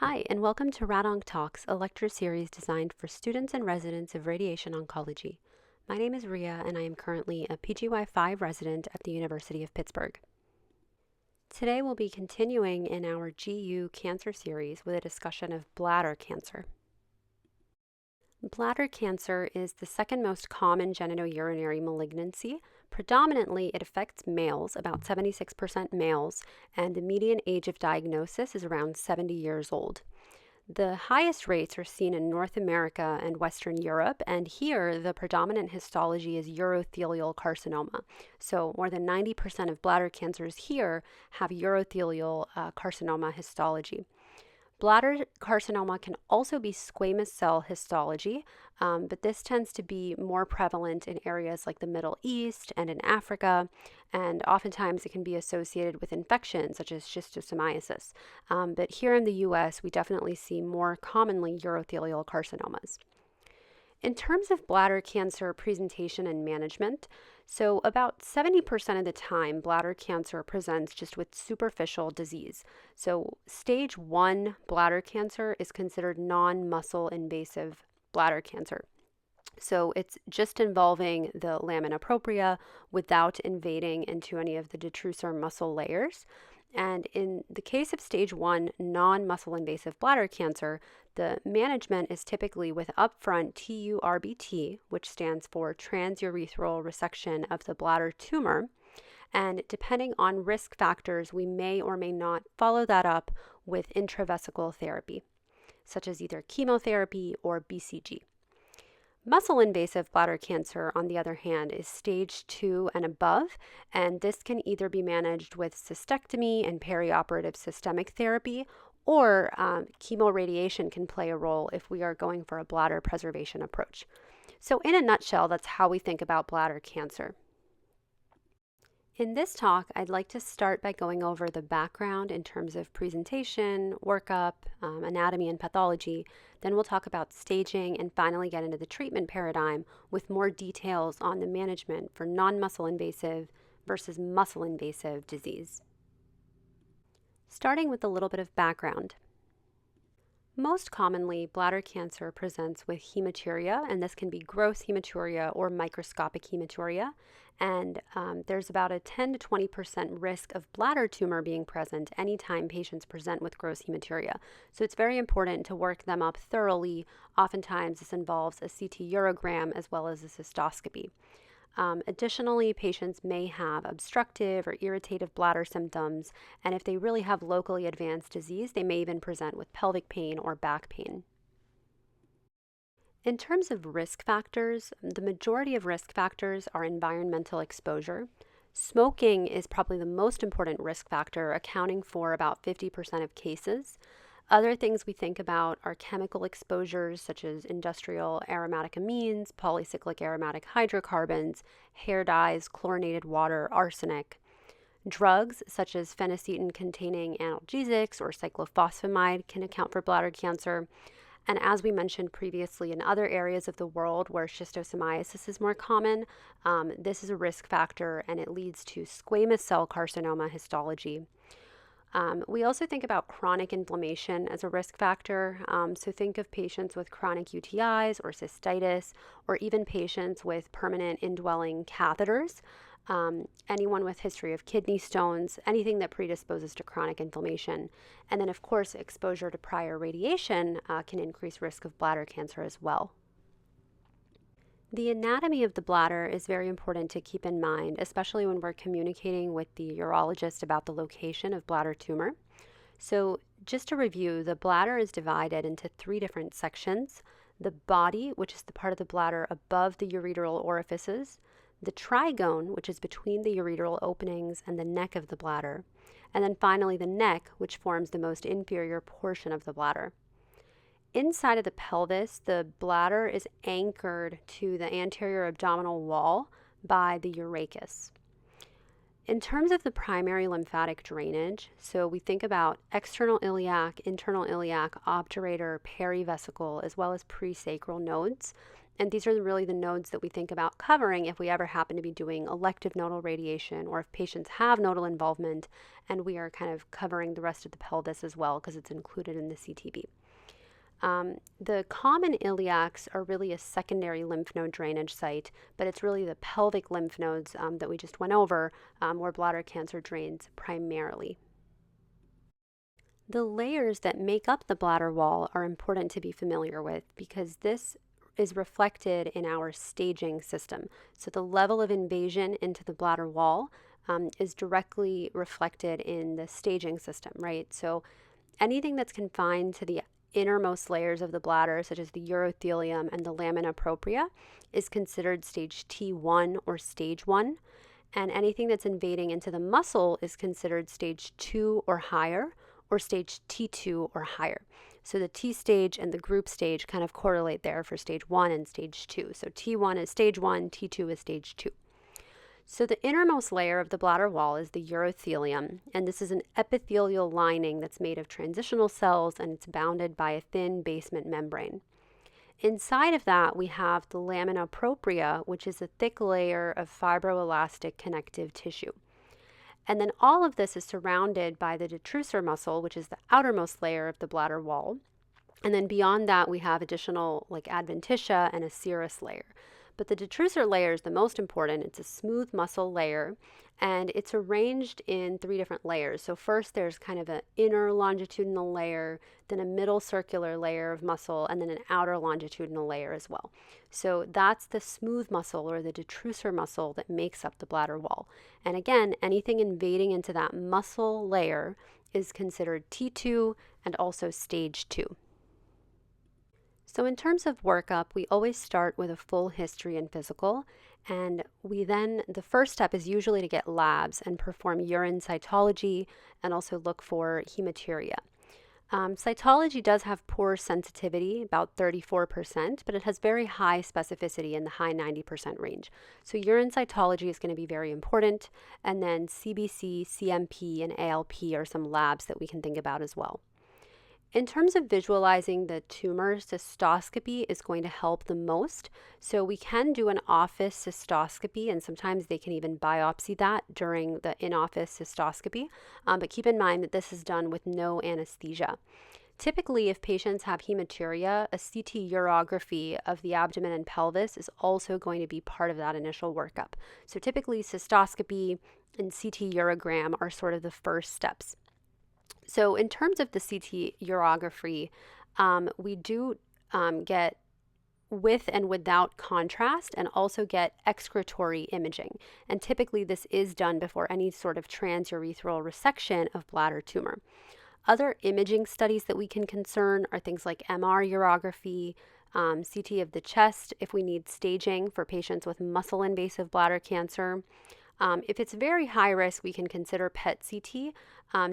Hi, and welcome to RadOnc Talks, a lecture series designed for students and residents of radiation oncology. My name is Ria, and I am currently a PGY5 resident at the University of Pittsburgh. Today we'll be continuing in our GU cancer series with a discussion of bladder cancer. Bladder cancer is the second most common genitourinary malignancy. Predominantly, it affects males, about 76% males, and the median age of diagnosis is around 70 years old. The highest rates are seen in North America and Western Europe, and here the predominant histology is urothelial carcinoma. So more than 90% of bladder cancers here have urothelial carcinoma histology. Bladder carcinoma can also be squamous cell histology, but this tends to be more prevalent in areas like the Middle East and in Africa, and oftentimes it can be associated with infections such as schistosomiasis. But here in the US, we definitely see more commonly urothelial carcinomas. In terms of bladder cancer presentation and management, so about 70% of the time, bladder cancer presents just with superficial disease. So stage 1 bladder cancer is considered non-muscle invasive bladder cancer. So it's just involving the lamina propria without invading into any of the detrusor muscle layers. And in the case of stage 1 non-muscle invasive bladder cancer, the management is typically with upfront TURBT, which stands for transurethral resection of the bladder tumor. And depending on risk factors, we may or may not follow that up with intravesical therapy, such as either chemotherapy or BCG. Muscle-invasive bladder cancer, on the other hand, is stage 2 and above, and this can either be managed with cystectomy and perioperative systemic therapy, or chemoradiation can play a role if we are going for a bladder preservation approach. So in a nutshell, that's how we think about bladder cancer. In this talk, I'd like to start by going over the background in terms of presentation, workup, anatomy, and pathology. Then we'll talk about staging and finally get into the treatment paradigm with more details on the management for non-muscle invasive versus muscle invasive disease. Starting with a little bit of background. Most commonly, bladder cancer presents with hematuria, and this can be gross hematuria or microscopic hematuria. And there's about a 10 to 20% risk of bladder tumor being present anytime patients present with gross hematuria. So it's very important to work them up thoroughly. Oftentimes, this involves a CT urogram as well as a cystoscopy. Additionally, patients may have obstructive or irritative bladder symptoms, and if they really have locally advanced disease, they may even present with pelvic pain or back pain. In terms of risk factors, the majority of risk factors are environmental exposure. Smoking is probably the most important risk factor, accounting for about 50% of cases. Other things we think about are chemical exposures such as industrial aromatic amines, polycyclic aromatic hydrocarbons, hair dyes, chlorinated water, arsenic. Drugs such as phenacetin-containing analgesics or cyclophosphamide can account for bladder cancer. And as we mentioned previously, in other areas of the world where schistosomiasis is more common, this is a risk factor and it leads to squamous cell carcinoma histology. We also think about chronic inflammation as a risk factor. So think of patients with chronic UTIs or cystitis, or even patients with permanent indwelling catheters. Anyone with history of kidney stones, anything that predisposes to chronic inflammation. And then, of course, exposure to prior radiation can increase risk of bladder cancer as well. The anatomy of the bladder is very important to keep in mind, especially when we're communicating with the urologist about the location of bladder tumor. So just to review, the bladder is divided into 3 different sections: the body, which is the part of the bladder above the ureteral orifices, the trigone, which is between the ureteral openings and the neck of the bladder, and then finally the neck, which forms the most inferior portion of the bladder. Inside of the pelvis, the bladder is anchored to the anterior abdominal wall by the urachus. In terms of the primary lymphatic drainage, so we think about external iliac, internal iliac, obturator, perivesical, as well as presacral nodes. And these are really the nodes that we think about covering if we ever happen to be doing elective nodal radiation, or if patients have nodal involvement and we are kind of covering the rest of the pelvis as well because it's included in the CTB. The common iliacs are really a secondary lymph node drainage site, but it's really the pelvic lymph nodes that we just went over where bladder cancer drains primarily. The layers that make up the bladder wall are important to be familiar with because this is reflected in our staging system. So the level of invasion into the bladder wall is directly reflected in the staging system, right? So anything that's confined to the innermost layers of the bladder, such as the urothelium and the lamina propria, is considered stage T1 or stage 1. And anything that's invading into the muscle is considered stage 2 or higher, or stage T2 or higher. So the T stage and the group stage kind of correlate there for stage 1 and stage 2. So T1 is stage 1, T2 is stage 2. So the innermost layer of the bladder wall is the urothelium, and this is an epithelial lining that's made of transitional cells, and it's bounded by a thin basement membrane. Inside of that, we have the lamina propria, which is a thick layer of fibroelastic connective tissue. And then all of this is surrounded by the detrusor muscle, which is the outermost layer of the bladder wall. And then beyond that, we have additional adventitia and a serous layer. But the detrusor layer is the most important. It's a smooth muscle layer, and it's arranged in 3 different layers. So first there's kind of an inner longitudinal layer, then a middle circular layer of muscle, and then an outer longitudinal layer as well. So that's the smooth muscle or the detrusor muscle that makes up the bladder wall. And again, anything invading into that muscle layer is considered T2 and also stage 2. So in terms of workup, we always start with a full history and physical, and the first step is usually to get labs and perform urine cytology and also look for hematuria. Cytology does have poor sensitivity, about 34%, but it has very high specificity in the high 90% range. So urine cytology is going to be very important, and then CBC, CMP, and ALP are some labs that we can think about as well. In terms of visualizing the tumor, cystoscopy is going to help the most. So we can do an office cystoscopy, and sometimes they can even biopsy that during the in-office cystoscopy. But keep in mind that this is done with no anesthesia. Typically, if patients have hematuria, a CT urography of the abdomen and pelvis is also going to be part of that initial workup. So typically, cystoscopy and CT urogram are sort of the first steps. So in terms of the CT urography, we do get with and without contrast and also get excretory imaging. And typically this is done before any sort of transurethral resection of bladder tumor. Other imaging studies that we can concern are things like MR urography, CT of the chest if we need staging for patients with muscle-invasive bladder cancer. If it's very high risk, we can consider PET-CT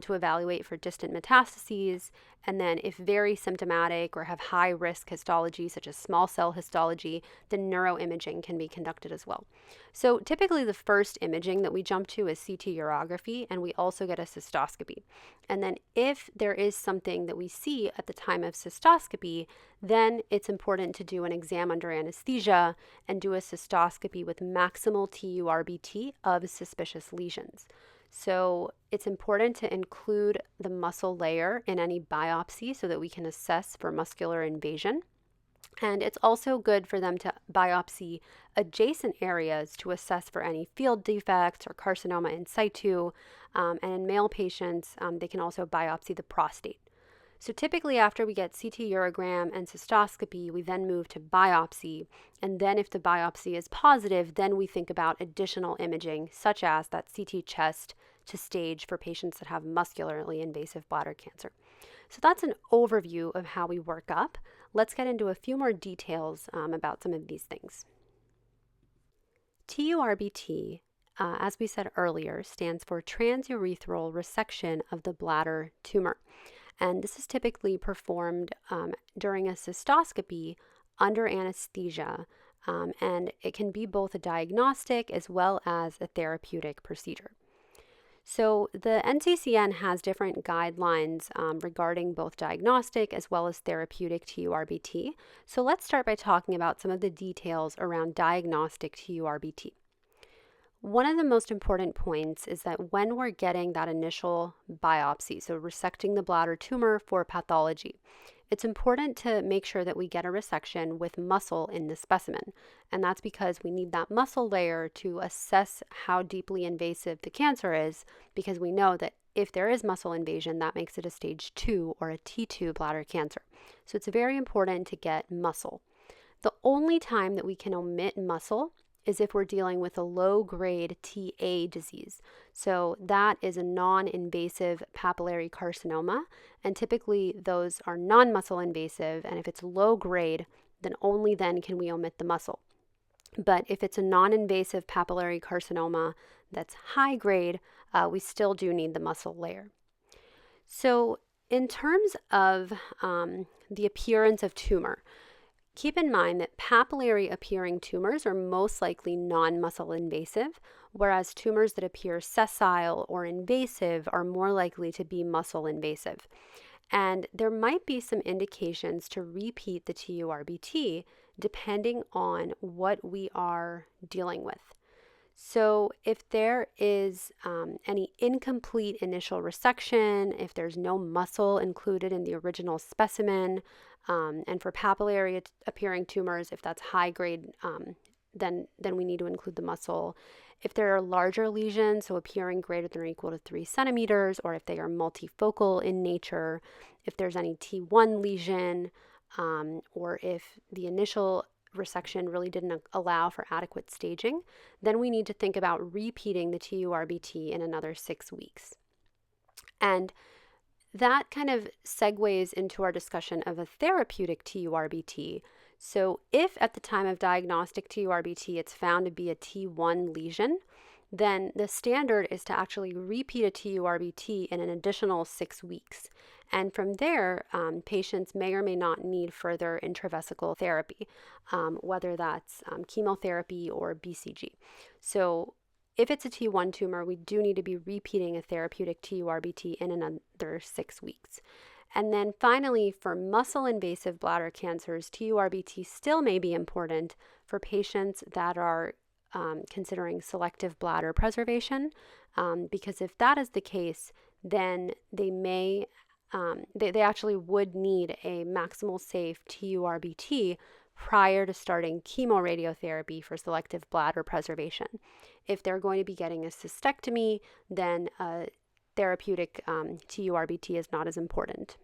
to evaluate for distant metastases. And then if very symptomatic or have high risk histology, such as small cell histology, then neuroimaging can be conducted as well. So typically the first imaging that we jump to is CT urography, and we also get a cystoscopy. And then if there is something that we see at the time of cystoscopy, then it's important to do an exam under anesthesia and do a cystoscopy with maximal TURBT of suspicious lesions. So it's important to include the muscle layer in any biopsy so that we can assess for muscular invasion. And it's also good for them to biopsy adjacent areas to assess for any field defects or carcinoma in situ. And in male patients, they can also biopsy the prostate. So typically after we get CT urogram and cystoscopy, we then move to biopsy. And then if the biopsy is positive, then we think about additional imaging, such as that CT chest to stage for patients that have muscularly invasive bladder cancer. So that's an overview of how we work up. Let's get into a few more details about some of these things. TURBT, as we said earlier, stands for transurethral resection of the bladder tumor. And this is typically performed during a cystoscopy under anesthesia, and it can be both a diagnostic as well as a therapeutic procedure. So the NCCN has different guidelines regarding both diagnostic as well as therapeutic TURBT. So let's start by talking about some of the details around diagnostic TURBT. One of the most important points is that when we're getting that initial biopsy, so resecting the bladder tumor for pathology, it's important to make sure that we get a resection with muscle in the specimen. And that's because we need that muscle layer to assess how deeply invasive the cancer is, because we know that if there is muscle invasion, that makes it a stage 2 or a T2 bladder cancer. So it's very important to get muscle. The only time that we can omit muscle is if we're dealing with a low-grade TA disease. So that is a non-invasive papillary carcinoma, and typically those are non-muscle invasive, and if it's low-grade, then only then can we omit the muscle. But if it's a non-invasive papillary carcinoma that's high-grade, we still do need the muscle layer. So in terms of the appearance of tumor, keep in mind that papillary appearing tumors are most likely non-muscle invasive, whereas tumors that appear sessile or invasive are more likely to be muscle invasive. And there might be some indications to repeat the TURBT depending on what we are dealing with. So if there is any incomplete initial resection, if there's no muscle included in the original specimen, and for papillary appearing tumors, if that's high grade, then we need to include the muscle. If there are larger lesions, so appearing greater than or equal to 3 centimeters, or if they are multifocal in nature, if there's any T1 lesion, or if the initial resection really didn't allow for adequate staging, then we need to think about repeating the TURBT in another 6 weeks. And that kind of segues into our discussion of a therapeutic TURBT. So if at the time of diagnostic TURBT it's found to be a T1 lesion, then the standard is to actually repeat a TURBT in an additional 6 weeks. And from there, patients may or may not need further intravesical therapy, whether that's chemotherapy or BCG. So if it's a T1 tumor, we do need to be repeating a therapeutic TURBT in another 6 weeks. And then finally, for muscle-invasive bladder cancers, TURBT still may be important for patients that are considering selective bladder preservation, because if that is the case, then they may they actually would need a maximal safe TURBT prior to starting chemoradiotherapy for selective bladder preservation. If they're going to be getting a cystectomy, then a therapeutic TURBT is not as important.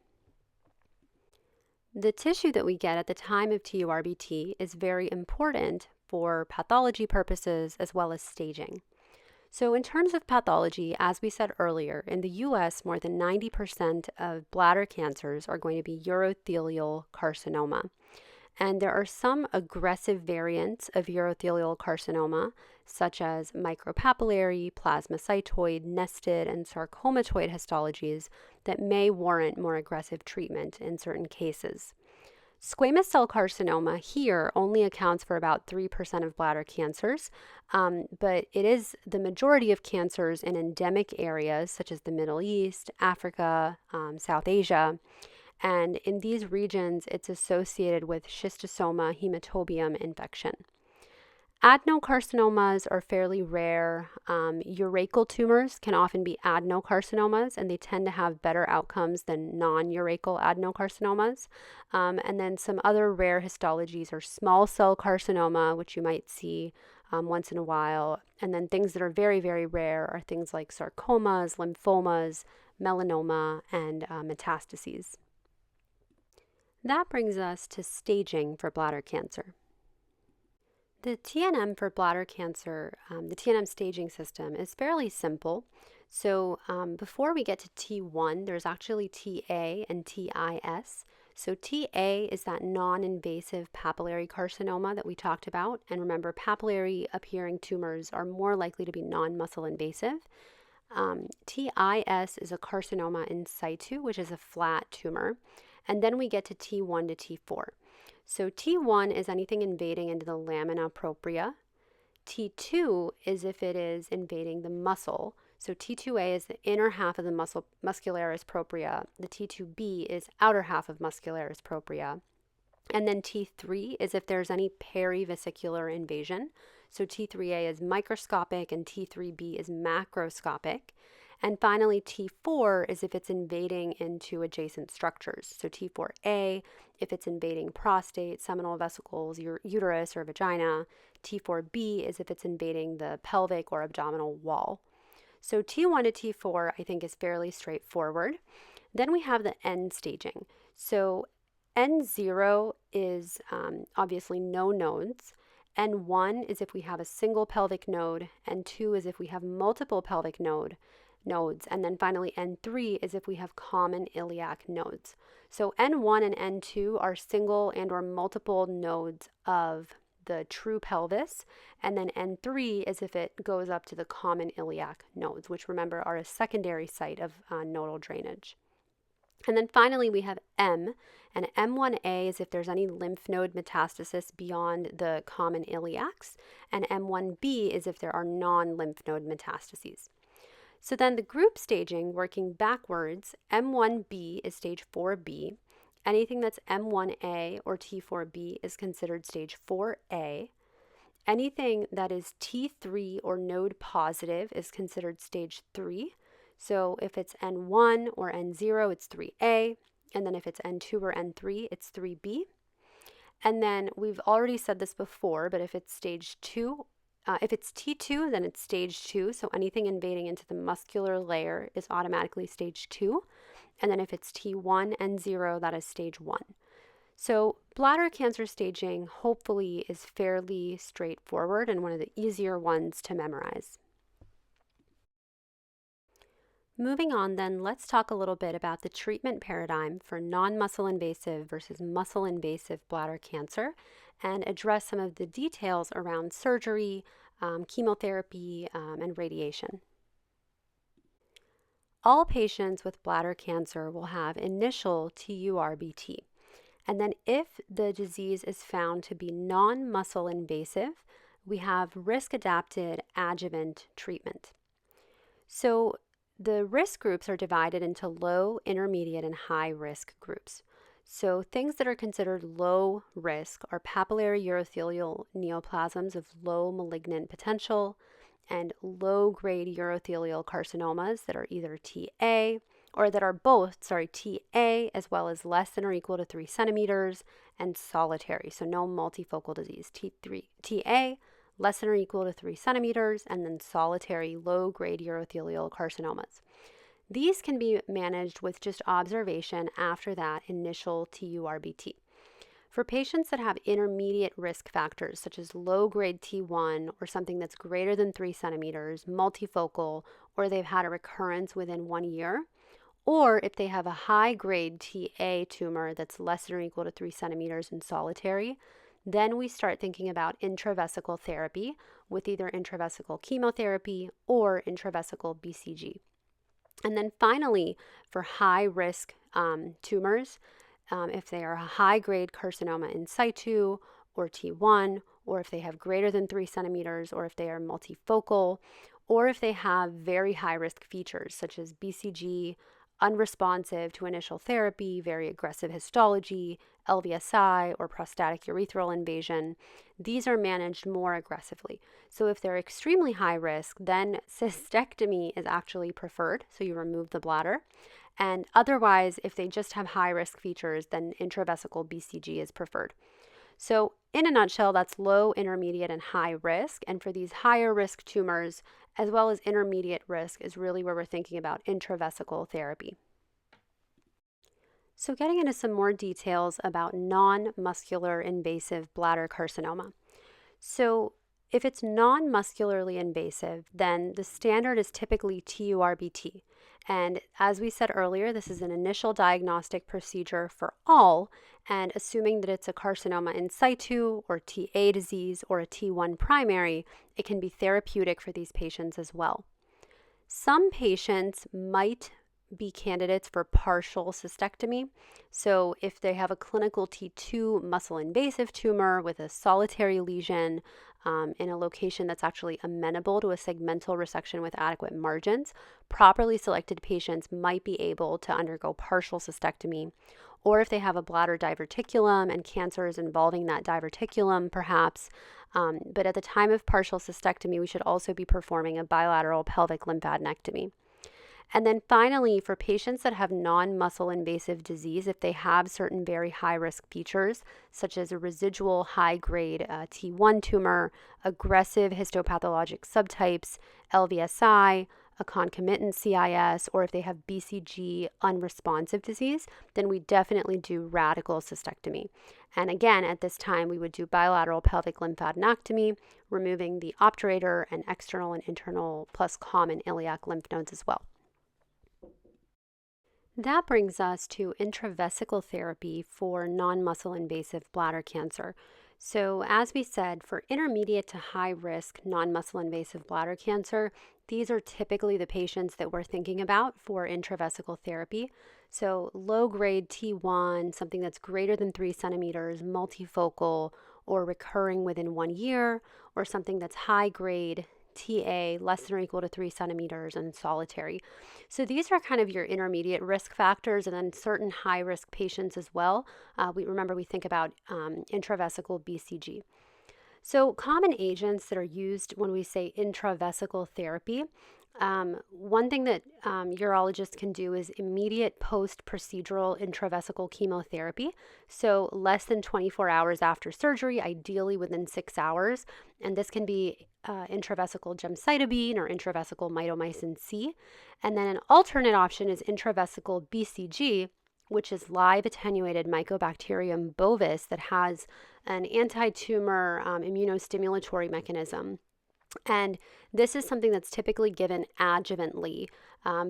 The tissue that we get at the time of TURBT is very important for pathology purposes as well as staging. So in terms of pathology, as we said earlier, in the US, more than 90% of bladder cancers are going to be urothelial carcinoma. And there are some aggressive variants of urothelial carcinoma, such as micropapillary, plasmacytoid, nested, and sarcomatoid histologies that may warrant more aggressive treatment in certain cases. Squamous cell carcinoma here only accounts for about 3% of bladder cancers, but it is the majority of cancers in endemic areas such as the Middle East, Africa, South Asia. And in these regions, it's associated with schistosoma hematobium infection. Adenocarcinomas are fairly rare. Urachal tumors can often be adenocarcinomas, and they tend to have better outcomes than non-urachal adenocarcinomas. And then some other rare histologies are small cell carcinoma, which you might see once in a while. And then things that are very, very rare are things like sarcomas, lymphomas, melanoma, and metastases. That brings us to staging for bladder cancer. The TNM for bladder cancer, the TNM staging system is fairly simple. So before we get to T1, there's actually TA and TIS. So TA is that non-invasive papillary carcinoma that we talked about. And remember, papillary appearing tumors are more likely to be non-muscle invasive. TIS is a carcinoma in situ, which is a flat tumor. And then we get to T1 to T4. So T1 is anything invading into the lamina propria. T2 is if it is invading the muscle. So T2A is the inner half of the muscularis propria. The T2B is outer half of muscularis propria. And then T3 is if there's any perivesicular invasion. So T3A is microscopic and T3B is macroscopic. And finally, T4 is if it's invading into adjacent structures. So T4A, if it's invading prostate, seminal vesicles, uterus or vagina. T4B is if it's invading the pelvic or abdominal wall. So T1 to T4, I think, is fairly straightforward. Then we have the end staging. So N0 is obviously no nodes. N1 is if we have a single pelvic node. N2 is if we have multiple pelvic nodes. And then finally, N3 is if we have common iliac nodes. So N1 and N2 are single and or multiple nodes of the true pelvis. And then N3 is if it goes up to the common iliac nodes, which remember are a secondary site of nodal drainage. And then finally, we have M, and M1A is if there's any lymph node metastasis beyond the common iliacs, and M1B is if there are non-lymph node metastases. So then the group staging, working backwards, M1B is stage 4B. Anything that's M1A or T4B is considered stage 4A. Anything that is T3 or node positive is considered stage 3. So if it's N1 or N0, it's 3A. And then if it's N2 or N3, it's 3B. And then we've already said this before, but if it's stage 2, if it's T2, then it's stage 2. So anything invading into the muscular layer is automatically stage 2. And then if it's T1 and 0, that is stage 1. So bladder cancer staging hopefully is fairly straightforward and one of the easier ones to memorize. Moving on then, let's talk a little bit about the treatment paradigm for non-muscle invasive versus muscle invasive bladder cancer and address some of the details around surgery, chemotherapy, and radiation. All patients with bladder cancer will have initial TURBT. And then if the disease is found to be non-muscle invasive, we have risk-adapted adjuvant treatment. So the risk groups are divided into low, intermediate, and high risk groups. So things that are considered low risk are papillary urothelial neoplasms of low malignant potential and low-grade urothelial carcinomas that are either TA or that are both, TA as well as less than or equal to 3 centimeters and solitary, so no multifocal disease. TA, less than or equal to 3 centimeters, and then solitary low-grade urothelial carcinomas. These can be managed with just observation after that initial TURBT. For patients that have intermediate risk factors, such as low-grade T1 or something that's greater than 3 centimeters, multifocal, or they've had a recurrence within 1 year, or if they have a high-grade TA tumor that's less than or equal to 3 centimeters and solitary, then we start thinking about intravesical therapy with either intravesical chemotherapy or intravesical BCG. And then finally, for high-risk tumors, if they are a high-grade carcinoma in situ or T1, or if they have greater than 3 centimeters, or if they are multifocal, or if they have very high-risk features such as BCG, unresponsive to initial therapy, very aggressive histology, LVSI, or prostatic urethral invasion, these are managed more aggressively. So if they're extremely high risk, then cystectomy is actually preferred, so you remove the bladder. And otherwise, if they just have high risk features, then intravesical BCG is preferred. So in a nutshell, that's low, intermediate, and high risk. And for these higher risk tumors, as well as intermediate risk, is really where we're thinking about intravesical therapy. So getting into some more details about non-muscular invasive bladder carcinoma. So if it's non-muscularly invasive, then the standard is typically TURBT. And as we said earlier, this is an initial diagnostic procedure for all, and assuming that it's a carcinoma in situ or TA disease or a T1 primary, it can be therapeutic for these patients as well. Some patients might be candidates for partial cystectomy. So if they have a clinical T2 muscle invasive tumor with a solitary lesion, in a location that's actually amenable to a segmental resection with adequate margins, properly selected patients might be able to undergo partial cystectomy. Or if they have a bladder diverticulum and cancers involving that diverticulum, perhaps. But at the time of partial cystectomy, we should also be performing a bilateral pelvic lymphadenectomy. And then finally, for patients that have non-muscle invasive disease, if they have certain very high-risk features, such as a residual high-grade T1 tumor, aggressive histopathologic subtypes, LVSI, a concomitant CIS, or if they have BCG unresponsive disease, then we definitely do radical cystectomy. And again, at this time, we would do bilateral pelvic lymphadenectomy, removing the obturator and external and internal plus common iliac lymph nodes as well. That brings us to intravesical therapy for non-muscle invasive bladder cancer. So as we said, for intermediate to high risk non-muscle invasive bladder cancer, these are typically the patients that we're thinking about for intravesical therapy. So low grade T1, something that's greater than 3 centimeters, multifocal, or recurring within 1 year, or something that's high grade TA, less than or equal to 3 centimeters, and solitary. So these are kind of your intermediate risk factors, and then certain high-risk patients as well. We think about intravesical BCG. So common agents that are used when we say intravesical therapy, one thing that urologists can do is immediate post-procedural intravesical chemotherapy. So less than 24 hours after surgery, ideally within 6 hours. And this can be intravesical gemcitabine or intravesical mitomycin C. And then an alternate option is intravesical BCG, which is live attenuated Mycobacterium bovis that has an anti-tumor immunostimulatory mechanism. And this is something that's typically given adjuvantly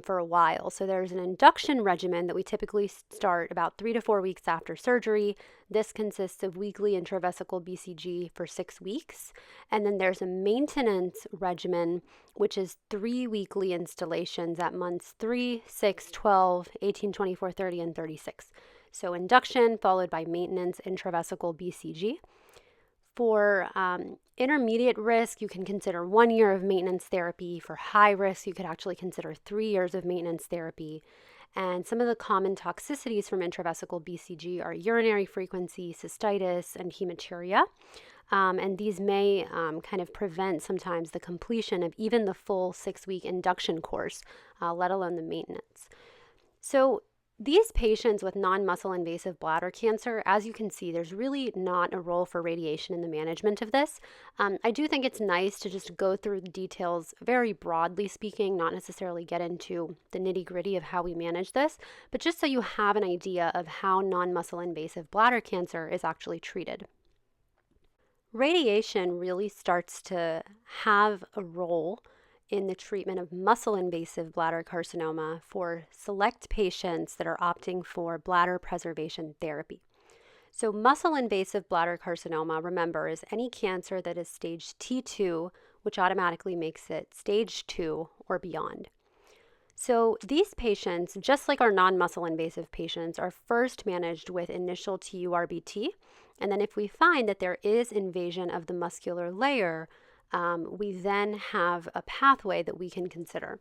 for a while. So there's an induction regimen that we typically start about 3 to 4 weeks after surgery. This consists of weekly intravesical BCG for 6 weeks. And then there's a maintenance regimen, which is 3 weekly installations at months 3, 6, 12, 18, 24, 30, and 36. So induction followed by maintenance intravesical BCG. For intermediate risk, you can consider 1 year of maintenance therapy. For high risk, you could actually consider 3 years of maintenance therapy. And some of the common toxicities from intravesical BCG are urinary frequency, cystitis, and hematuria. And these may kind of prevent sometimes the completion of even the full 6-week induction course, let alone the maintenance. So these patients with non-muscle invasive bladder cancer, as you can see, there's really not a role for radiation in the management of this. I do think it's nice to just go through the details very broadly speaking, not necessarily get into the nitty-gritty of how we manage this, but just so you have an idea of how non-muscle invasive bladder cancer is actually treated. Radiation really starts to have a role in the treatment of muscle-invasive bladder carcinoma for select patients that are opting for bladder preservation therapy. So muscle-invasive bladder carcinoma, remember, is any cancer that is stage T2, which automatically makes it stage 2 or beyond. So these patients, just like our non-muscle invasive patients, are first managed with initial TURBT, and then if we find that there is invasion of the muscular layer, we then have a pathway that we can consider.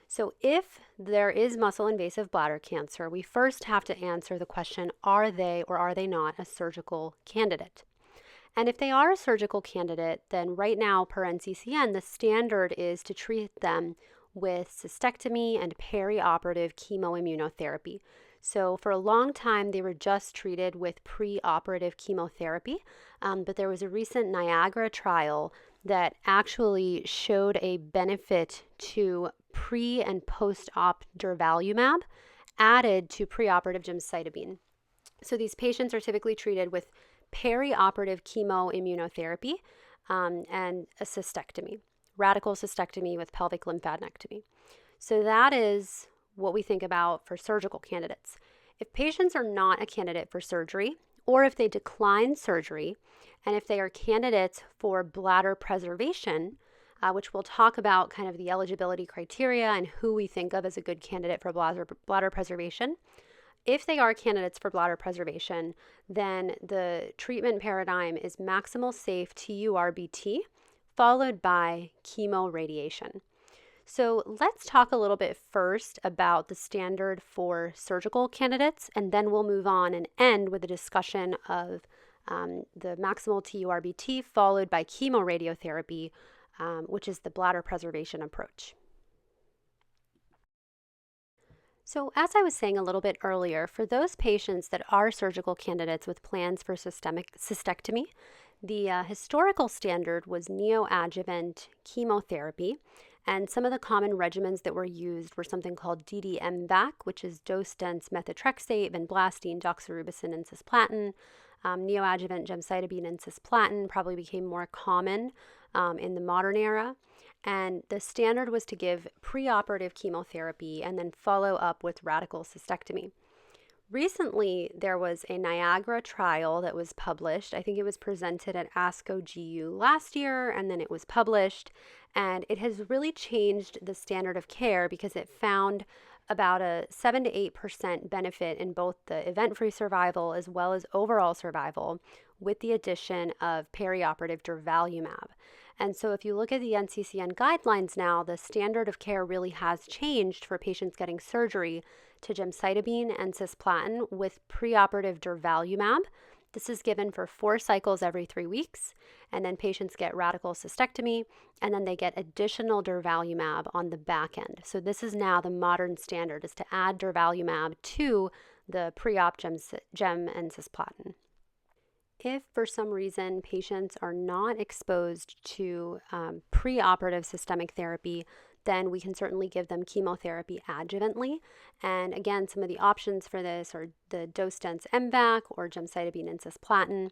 So if there is muscle-invasive bladder cancer, we first have to answer the question, are they or are they not a surgical candidate? And if they are a surgical candidate, then right now per NCCN, the standard is to treat them with cystectomy and perioperative chemoimmunotherapy. So for a long time, they were just treated with preoperative chemotherapy, but there was a recent Niagara trial that actually showed a benefit to pre- and post-op durvalumab added to preoperative gemcitabine. So these patients are typically treated with perioperative chemoimmunotherapy and a cystectomy, radical cystectomy with pelvic lymphadenectomy. So that is what we think about for surgical candidates. If patients are not a candidate for surgery, or if they decline surgery, and if they are candidates for bladder preservation, which we'll talk about kind of the eligibility criteria and who we think of as a good candidate for bladder preservation, If they are candidates for bladder preservation, then the treatment paradigm is maximal safe TURBT followed by chemoradiation. So let's talk a little bit first about the standard for surgical candidates, and then we'll move on and end with a discussion of the maximal TURBT followed by chemoradiotherapy, which is the bladder preservation approach. So, as I was saying a little bit earlier, for those patients that are surgical candidates with plans for systemic cystectomy, the historical standard was neoadjuvant chemotherapy, and some of the common regimens that were used were something called DDMVAC, which is dose-dense methotrexate, vinblastine, doxorubicin, and cisplatin. Neoadjuvant gemcitabine and cisplatin probably became more common in the modern era. And the standard was to give preoperative chemotherapy and then follow up with radical cystectomy. Recently, there was a Niagara trial that was published. I think it was presented at ASCO GU last year, and then it was published. And it has really changed the standard of care because it found about a 7 to 8% benefit in both the event-free survival as well as overall survival with the addition of perioperative durvalumab. And so if you look at the NCCN guidelines now, the standard of care really has changed for patients getting surgery to gemcitabine and cisplatin with preoperative durvalumab. This is given for 4 cycles every 3 weeks, and then patients get radical cystectomy, and then they get additional durvalumab on the back end. So this is now the modern standard, is to add durvalumab to the pre-op gem and cisplatin. If for some reason patients are not exposed to preoperative systemic therapy, then we can certainly give them chemotherapy adjuvantly. And again, some of the options for this are the dose-dense MVAC or gemcitabine and cisplatin.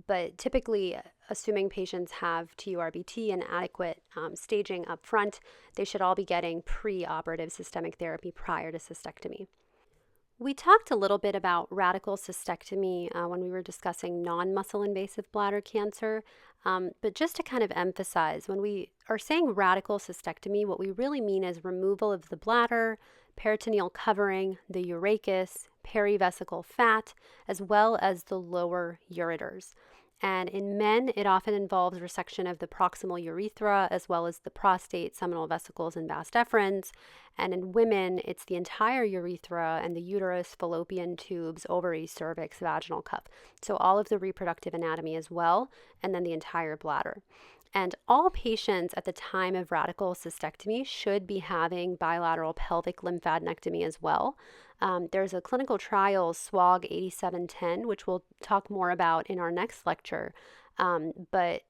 But typically, assuming patients have TURBT and adequate staging up front, they should all be getting preoperative systemic therapy prior to cystectomy. We talked a little bit about radical cystectomy when we were discussing non-muscle invasive bladder cancer, but just to kind of emphasize, when we are saying radical cystectomy, what we really mean is removal of the bladder, peritoneal covering, the urachus, perivesical fat, as well as the lower ureters. And in men, it often involves resection of the proximal urethra as well as the prostate, seminal vesicles, and vas deferens. And in women, it's the entire urethra and the uterus, fallopian tubes, ovaries, cervix, vaginal cup. So all of the reproductive anatomy as well, and then the entire bladder. And all patients at the time of radical cystectomy should be having bilateral pelvic lymphadenectomy as well. There's a clinical trial, SWOG 8710, which we'll talk more about in our next lecture. But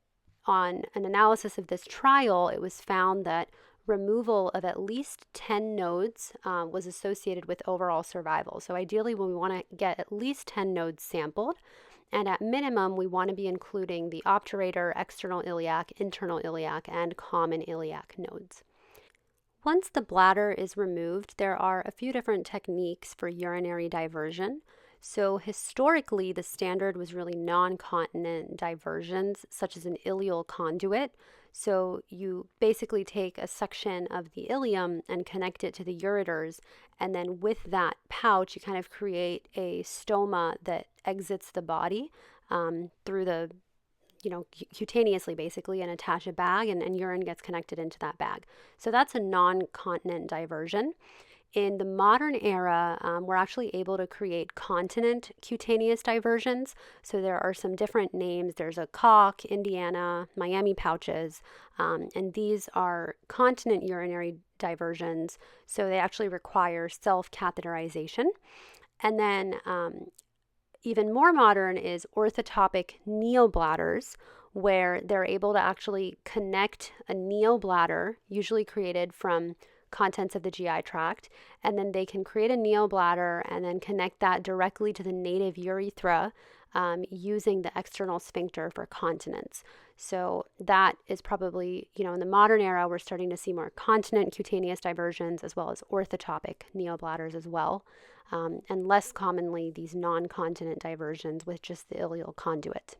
on an analysis of this trial, it was found that removal of at least 10 nodes was associated with overall survival. So ideally, we want to get at least 10 nodes sampled. And at minimum, we want to be including the obturator, external iliac, internal iliac, and common iliac nodes. Once the bladder is removed, there are a few different techniques for urinary diversion. So historically, the standard was really non-continent diversions, such as an ileal conduit. So you basically take a section of the ileum and connect it to the ureters, and then with that pouch, you kind of create a stoma that exits the body through the cutaneously basically, and attach a bag, and urine gets connected into that bag. So that's a non-continent diversion. In the modern era, we're actually able to create continent cutaneous diversions. So there are some different names. There's a Koch, Indiana, Miami pouches, and these are continent urinary diversions. So they actually require self-catheterization. And then even more modern is orthotopic neobladders, where they're able to actually connect a neobladder, usually created from contents of the GI tract, and then they can create a neobladder and then connect that directly to the native urethra using the external sphincter for continence. So that is probably, in the modern era, we're starting to see more continent cutaneous diversions as well as orthotopic neobladders as well. And less commonly these non-continent diversions with just the ileal conduit.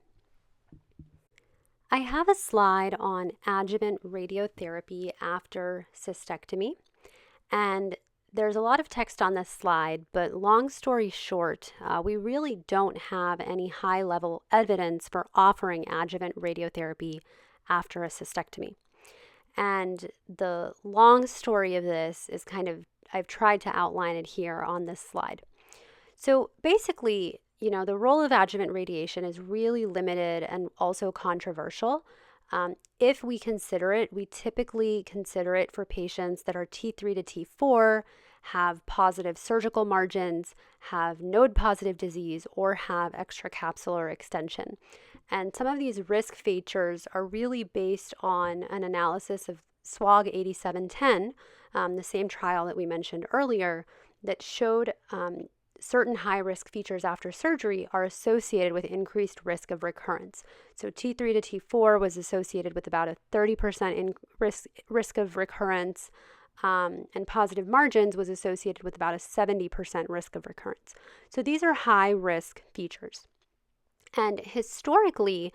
I have a slide on adjuvant radiotherapy after cystectomy, and there's a lot of text on this slide, but long story short, we really don't have any high-level evidence for offering adjuvant radiotherapy after a cystectomy. And the long story of this is I've tried to outline it here on this slide. So basically, the role of adjuvant radiation is really limited and also controversial. If we consider it, we typically consider it for patients that are T3 to T4, have positive surgical margins, have node-positive disease, or have extracapsular extension. And some of these risk features are really based on an analysis of SWOG 8710, the same trial that we mentioned earlier, that showed certain high-risk features after surgery are associated with increased risk of recurrence. So T3 to T4 was associated with about a 30% risk of recurrence, and positive margins was associated with about a 70% risk of recurrence. So these are high-risk features. And historically,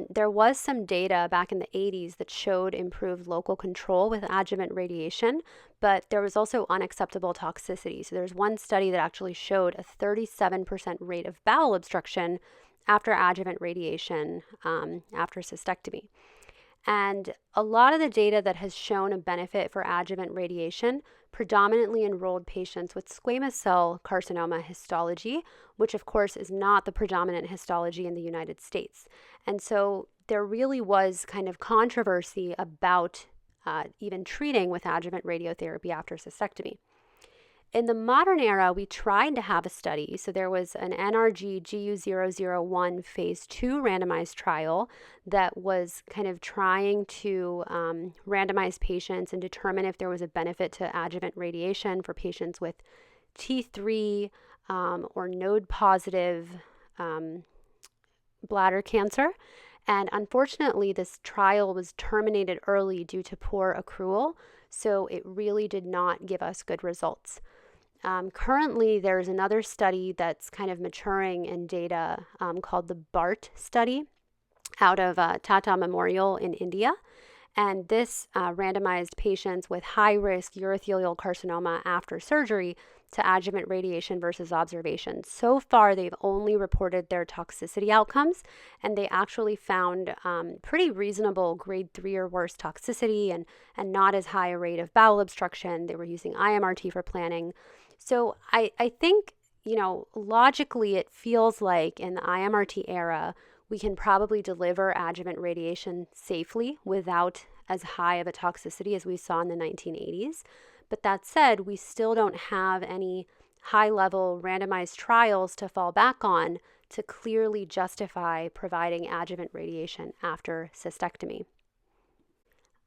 there was some data back in the 80s that showed improved local control with adjuvant radiation, but there was also unacceptable toxicity. So there's one study that actually showed a 37% rate of bowel obstruction after adjuvant radiation after cystectomy. And a lot of the data that has shown a benefit for adjuvant radiation predominantly enrolled patients with squamous cell carcinoma histology, which of course is not the predominant histology in the United States. And so there really was kind of controversy about even treating with adjuvant radiotherapy after cystectomy. In the modern era, we tried to have a study. So there was an NRG GU001 phase 2 randomized trial that was kind of trying to randomize patients and determine if there was a benefit to adjuvant radiation for patients with T3 or node positive bladder cancer. And unfortunately, this trial was terminated early due to poor accrual, so it really did not give us good results. Currently, there's another study that's kind of maturing in data called the BART study out of Tata Memorial in India. And this randomized patients with high-risk urothelial carcinoma after surgery to adjuvant radiation versus observation. So far, they've only reported their toxicity outcomes, and they actually found pretty reasonable grade 3 or worse toxicity and not as high a rate of bowel obstruction. They were using IMRT for planning. So I think, logically it feels like in the IMRT era, we can probably deliver adjuvant radiation safely without as high of a toxicity as we saw in the 1980s. But that said, we still don't have any high-level randomized trials to fall back on to clearly justify providing adjuvant radiation after cystectomy.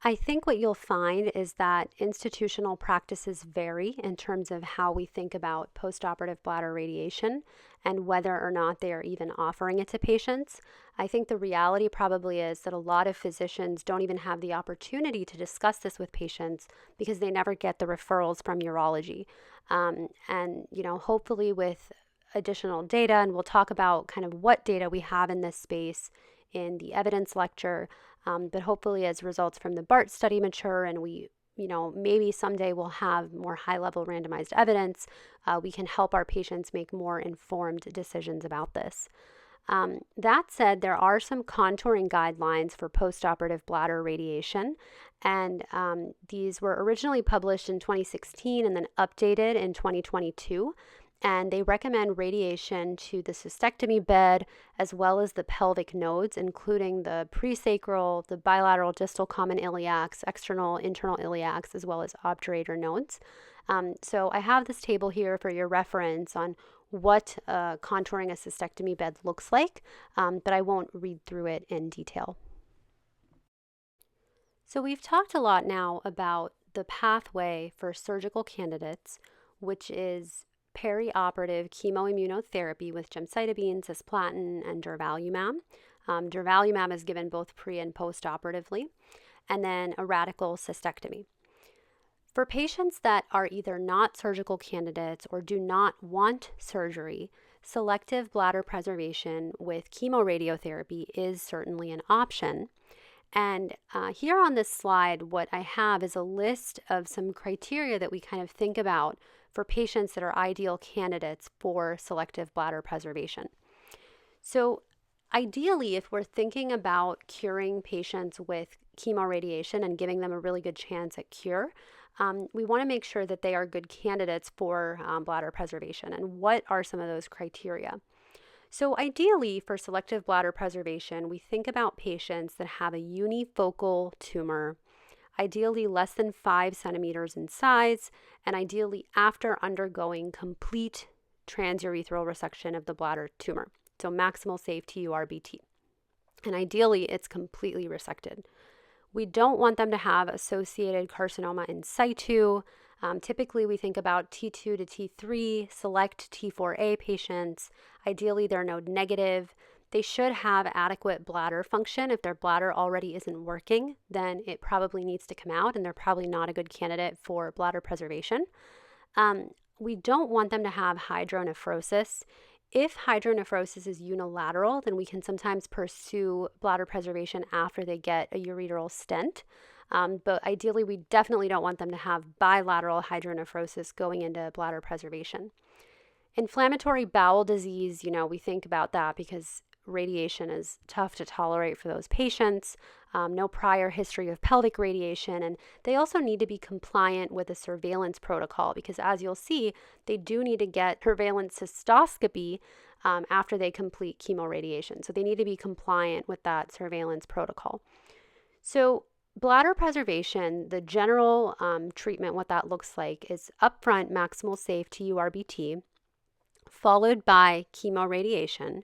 I think what you'll find is that institutional practices vary in terms of how we think about postoperative bladder radiation and whether or not they are even offering it to patients. I think the reality probably is that a lot of physicians don't even have the opportunity to discuss this with patients because they never get the referrals from urology. Hopefully with additional data, and we'll talk about kind of what data we have in this space in the evidence lecture, but hopefully as results from the BART study mature and we, maybe someday we'll have more high-level randomized evidence, we can help our patients make more informed decisions about this. That said, there are some contouring guidelines for postoperative bladder radiation, and these were originally published in 2016 and then updated in 2022. And they recommend radiation to the cystectomy bed as well as the pelvic nodes, including the presacral, the bilateral distal common iliacs, external, internal iliacs, as well as obturator nodes. So I have this table here for your reference on what contouring a cystectomy bed looks like, but I won't read through it in detail. So we've talked a lot now about the pathway for surgical candidates, which is perioperative chemoimmunotherapy with gemcitabine, cisplatin, and durvalumab. Durvalumab is given both pre- and post-operatively, and then a radical cystectomy. For patients that are either not surgical candidates or do not want surgery, selective bladder preservation with chemoradiotherapy is certainly an option. And here on this slide, what I have is a list of some criteria that we kind of think about for patients that are ideal candidates for selective bladder preservation. So ideally, if we're thinking about curing patients with chemoradiation and giving them a really good chance at cure, we want to make sure that they are good candidates for bladder preservation. And what are some of those criteria? So ideally, for selective bladder preservation, we think about patients that have a unifocal tumor, ideally less than 5 centimeters in size, and ideally after undergoing complete transurethral resection of the bladder tumor. So maximal safe TURBT. And ideally, it's completely resected. We don't want them to have associated carcinoma in situ. Typically, we think about T2 to T3, select T4A patients. Ideally, they're node negative. They should have adequate bladder function. If their bladder already isn't working, then it probably needs to come out, and they're probably not a good candidate for bladder preservation. We don't want them to have hydronephrosis. If hydronephrosis is unilateral, then we can sometimes pursue bladder preservation after they get a ureteral stent. But ideally, we definitely don't want them to have bilateral hydronephrosis going into bladder preservation. Inflammatory bowel disease, we think about that because radiation is tough to tolerate for those patients. No prior history of pelvic radiation, and they also need to be compliant with a surveillance protocol because, as you'll see, they do need to get surveillance cystoscopy after they complete chemoradiation. So they need to be compliant with that surveillance protocol. So bladder preservation, the general treatment, what that looks like is upfront maximal safe TURBT, followed by chemoradiation.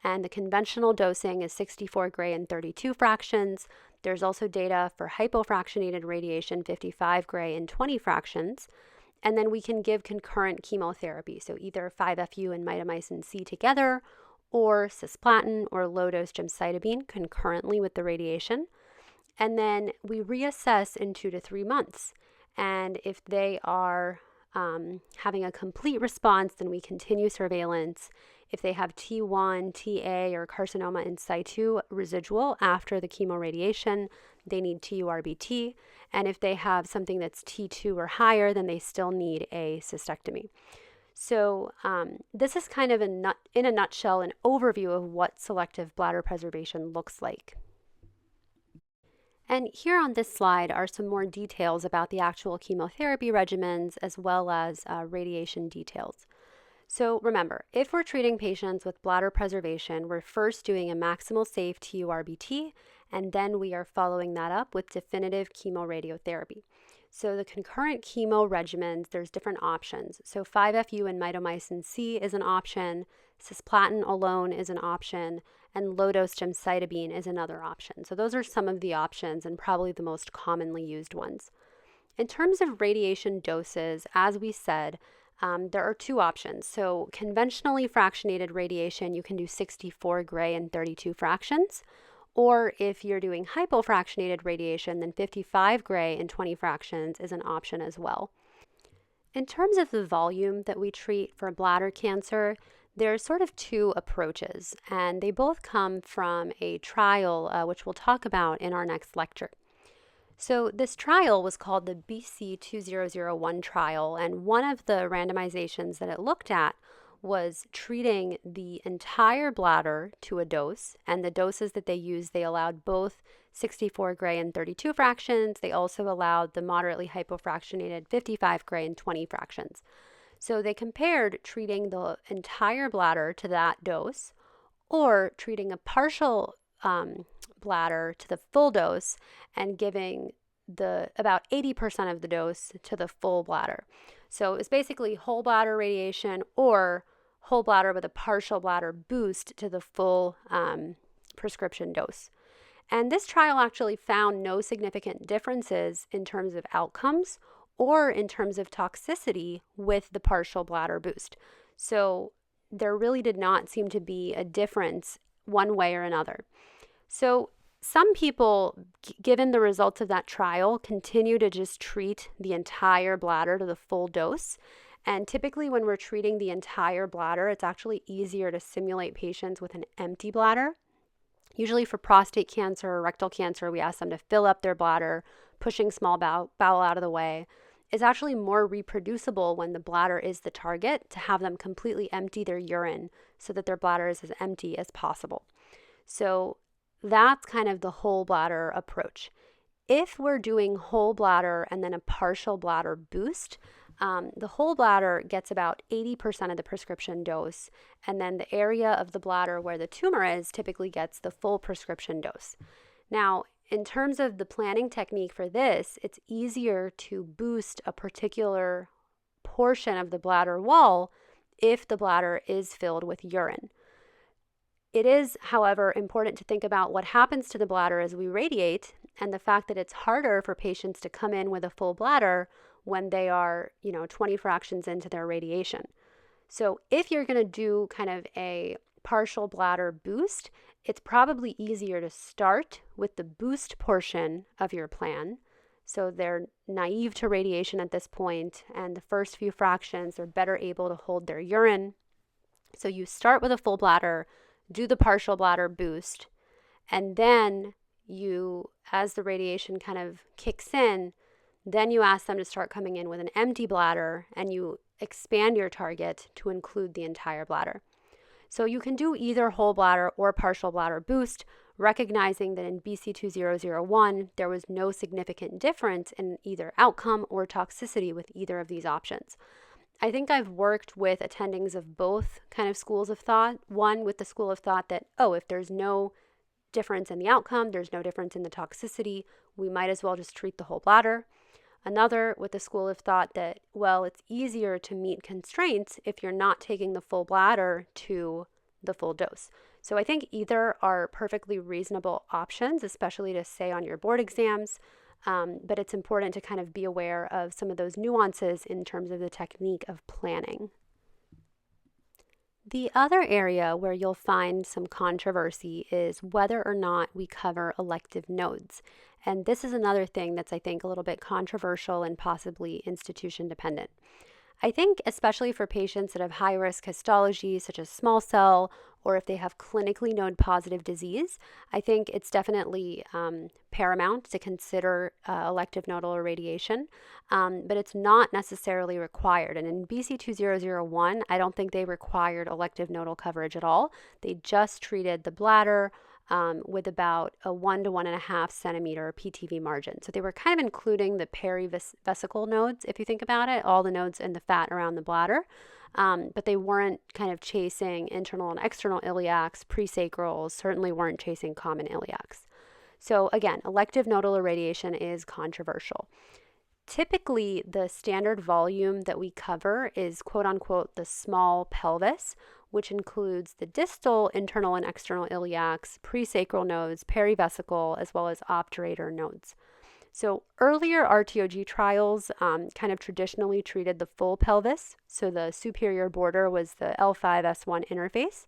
And the conventional dosing is 64 gray and 32 fractions. There's also data for hypofractionated radiation, 55 gray and 20 fractions. And then we can give concurrent chemotherapy, so either 5-FU and mitomycin C together, or cisplatin or low-dose gemcitabine concurrently with the radiation. And then we reassess in 2 to 3 months. And if they are having a complete response, then we continue surveillance. If they have T1, TA, or carcinoma in situ residual after the chemoradiation, they need TURBT. And if they have something that's T2 or higher, then they still need a cystectomy. So this is kind of in a nutshell an overview of what selective bladder preservation looks like. And here on this slide are some more details about the actual chemotherapy regimens as well as radiation details. So remember, if we're treating patients with bladder preservation, we're first doing a maximal safe TURBT, and then we are following that up with definitive chemoradiotherapy. So the concurrent chemo regimens, there's different options. So 5-FU and mitomycin C is an option, cisplatin alone is an option, and low-dose gemcitabine is another option. So those are some of the options and probably the most commonly used ones. In terms of radiation doses, as we said, there are 2 options. So conventionally fractionated radiation, you can do 64 gray and 32 fractions. Or if you're doing hypofractionated radiation, then 55 gray and 20 fractions is an option as well. In terms of the volume that we treat for bladder cancer, there's sort of 2 approaches, and they both come from a trial, which we'll talk about in our next lecture. So this trial was called the BC2001 trial, and one of the randomizations that it looked at was treating the entire bladder to a dose, and the doses that they used, they allowed both 64 gray and 32 fractions. They also allowed the moderately hypofractionated 55 gray and 20 fractions. So they compared treating the entire bladder to that dose or treating a partial bladder to the full dose and giving about 80% of the dose to the full bladder. So it's basically whole bladder radiation or whole bladder with a partial bladder boost to the full prescription dose. And this trial actually found no significant differences in terms of outcomes or in terms of toxicity with the partial bladder boost. So there really did not seem to be a difference one way or another. So some people, given the results of that trial, continue to just treat the entire bladder to the full dose. And typically when we're treating the entire bladder, it's actually easier to simulate patients with an empty bladder. Usually for prostate cancer or rectal cancer, we ask them to fill up their bladder, pushing small bowel out of the way. It's actually more reproducible when the bladder is the target to have them completely empty their urine so that their bladder is as empty as possible. So that's kind of the whole bladder approach. If we're doing whole bladder and then a partial bladder boost, the whole bladder gets about 80% of the prescription dose, and then the area of the bladder where the tumor is typically gets the full prescription dose. Now, in terms of the planning technique for this, it's easier to boost a particular portion of the bladder wall if the bladder is filled with urine. It is, however, important to think about what happens to the bladder as we radiate, and the fact that it's harder for patients to come in with a full bladder when they are, 20 fractions into their radiation. So if you're going to do kind of a partial bladder boost, it's probably easier to start with the boost portion of your plan. So they're naive to radiation at this point, and the first few fractions are better able to hold their urine. So you start with a full bladder, do the partial bladder boost, and then you, as the radiation kind of kicks in, then you ask them to start coming in with an empty bladder, and you expand your target to include the entire bladder. So you can do either whole bladder or partial bladder boost, recognizing that in BC2001, there was no significant difference in either outcome or toxicity with either of these options. I think I've worked with attendings of both kind of schools of thought. One with the school of thought that, if there's no difference in the outcome, there's no difference in the toxicity, we might as well just treat the whole bladder. Another with the school of thought that, it's easier to meet constraints if you're not taking the full bladder to the full dose. So I think either are perfectly reasonable options, especially to say on your board exams. But it's important to kind of be aware of some of those nuances in terms of the technique of planning. The other area where you'll find some controversy is whether or not we cover elective nodes. And this is another thing that's, I think, a little bit controversial and possibly institution dependent. I think especially for patients that have high-risk histology, such as small cell, or if they have clinically node-positive disease, I think it's definitely paramount to consider elective nodal irradiation, but it's not necessarily required. And in BC2001, I don't think they required elective nodal coverage at all. They just treated the bladder with about a 1 to 1.5 centimeter PTV margin. So they were kind of including the perivesical nodes, if you think about it, all the nodes in the fat around the bladder. But they weren't kind of chasing internal and external iliacs, presacrals, certainly weren't chasing common iliacs. So again, elective nodal irradiation is controversial. Typically, the standard volume that we cover is quote unquote the small pelvis, which includes the distal, internal, and external iliacs, presacral nodes, perivesical, as well as obturator nodes. So earlier RTOG trials kind of traditionally treated the full pelvis. So the superior border was the L5-S1 interface.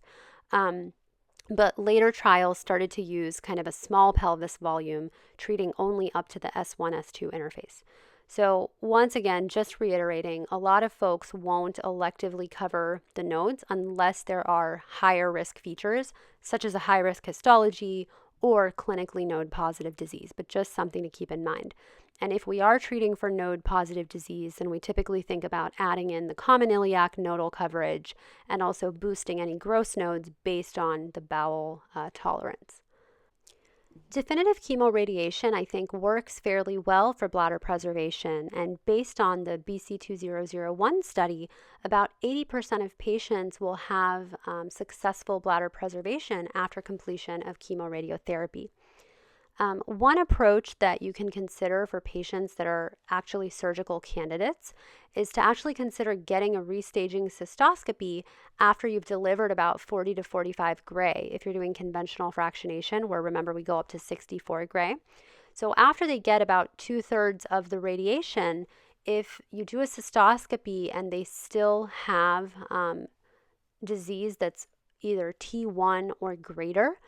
But later trials started to use kind of a small pelvis volume, treating only up to the S1-S2 interface. So once again, just reiterating, a lot of folks won't electively cover the nodes unless there are higher risk features, such as a high risk histology or clinically node-positive disease, but just something to keep in mind. And if we are treating for node-positive disease, then we typically think about adding in the common iliac nodal coverage and also boosting any gross nodes based on the bowel tolerance. Definitive chemoradiation, I think, works fairly well for bladder preservation, and based on the BC2001 study, about 80% of patients will have successful bladder preservation after completion of chemoradiotherapy. One approach that you can consider for patients that are actually surgical candidates is to actually consider getting a restaging cystoscopy after you've delivered about 40 to 45 gray if you're doing conventional fractionation, where remember we go up to 64 gray. So after they get about 2/3 of the radiation, if you do a cystoscopy and they still have disease that's either T1 or greater,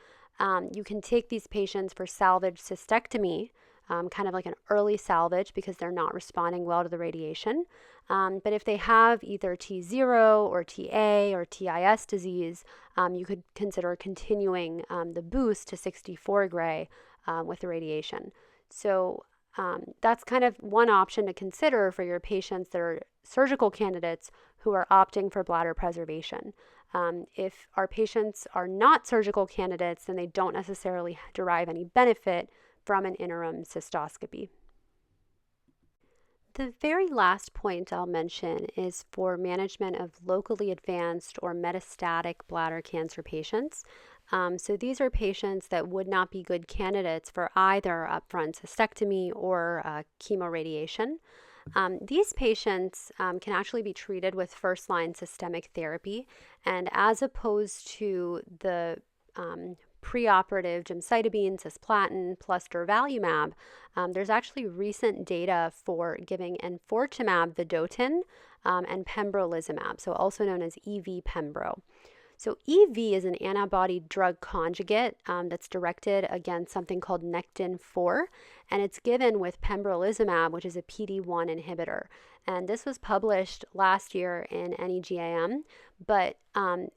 you can take these patients for salvage cystectomy kind of like an early salvage because they're not responding well to the radiation. But if they have either T0 or TA or TIS disease, you could consider continuing the boost to 64 gray with the radiation. So that's kind of one option to consider for your patients that are surgical candidates who are opting for bladder preservation. If our patients are not surgical candidates, then they don't necessarily derive any benefit from an interim cystoscopy. The very last point I'll mention is for management of locally advanced or metastatic bladder cancer patients. So these are patients that would not be good candidates for either upfront cystectomy or chemoradiation. These patients can actually be treated with first-line systemic therapy, and as opposed to the preoperative gemcitabine, cisplatin, plus durvalumab, there's actually recent data for giving enfortumab vedotin and pembrolizumab, so also known as EV-pembro. So EV is an antibody drug conjugate that's directed against something called Nectin-4, and it's given with pembrolizumab, which is a PD-1 inhibitor. And this was published last year in NEJM, but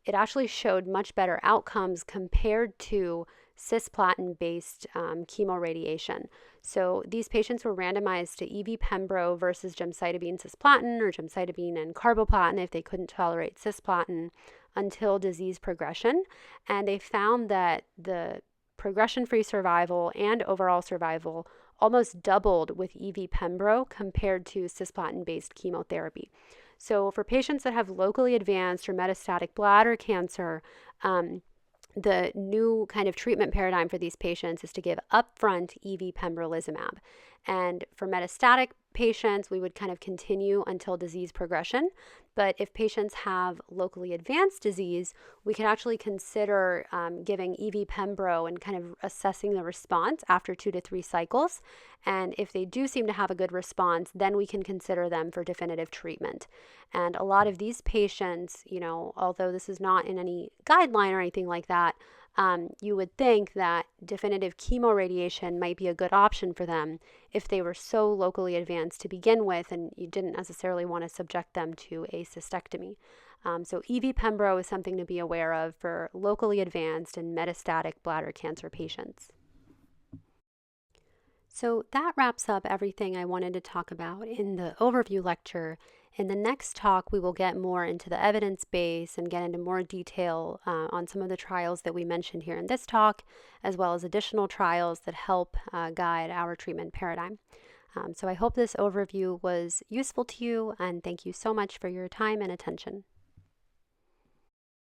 it actually showed much better outcomes compared to cisplatin-based chemoradiation. So these patients were randomized to EV-pembro versus gemcitabine cisplatin or gemcitabine and carboplatin if they couldn't tolerate cisplatin until disease progression, and they found that the progression-free survival and overall survival almost doubled with EV-pembro compared to cisplatin-based chemotherapy. So for patients that have locally advanced or metastatic bladder cancer, the new kind of treatment paradigm for these patients is to give upfront EV pembrolizumab. And for metastatic patients, we would kind of continue until disease progression. But if patients have locally advanced disease, we can actually consider giving EV pembro and kind of assessing the response after 2 to 3 cycles. And if they do seem to have a good response, then we can consider them for definitive treatment. And a lot of these patients, although this is not in any guideline or anything like that, you would think that definitive chemoradiation might be a good option for them if they were so locally advanced to begin with and you didn't necessarily want to subject them to a cystectomy. So EV pembro is something to be aware of for locally advanced and metastatic bladder cancer patients. So that wraps up everything I wanted to talk about in the overview lecture. In the next talk, we will get more into the evidence base and get into more detail on some of the trials that we mentioned here in this talk, as well as additional trials that help guide our treatment paradigm. So I hope this overview was useful to you, and thank you so much for your time and attention.